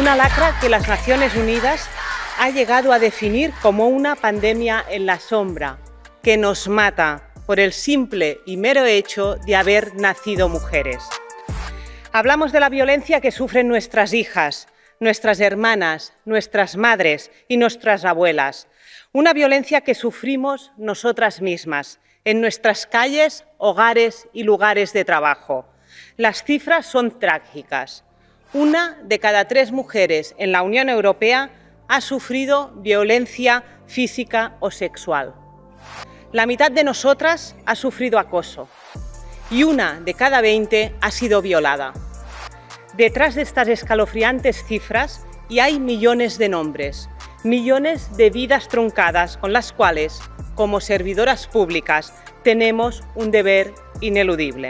Una lacra que las Naciones Unidas ha llegado a definir como una pandemia en la sombra, que nos mata por el simple y mero hecho de haber nacido mujeres. Hablamos de la violencia que sufren nuestras hijas, nuestras hermanas, nuestras madres y nuestras abuelas. Una violencia que sufrimos nosotras mismas, en nuestras calles, hogares y lugares de trabajo. Las cifras son trágicas. 1 de cada 3 mujeres en la Unión Europea ha sufrido violencia física o sexual. La mitad de nosotras ha sufrido acoso y 1 de cada 20 ha sido violada. Detrás de estas escalofriantes cifras y hay millones de nombres, millones de vidas truncadas con las cuales, como servidoras públicas, tenemos un deber ineludible.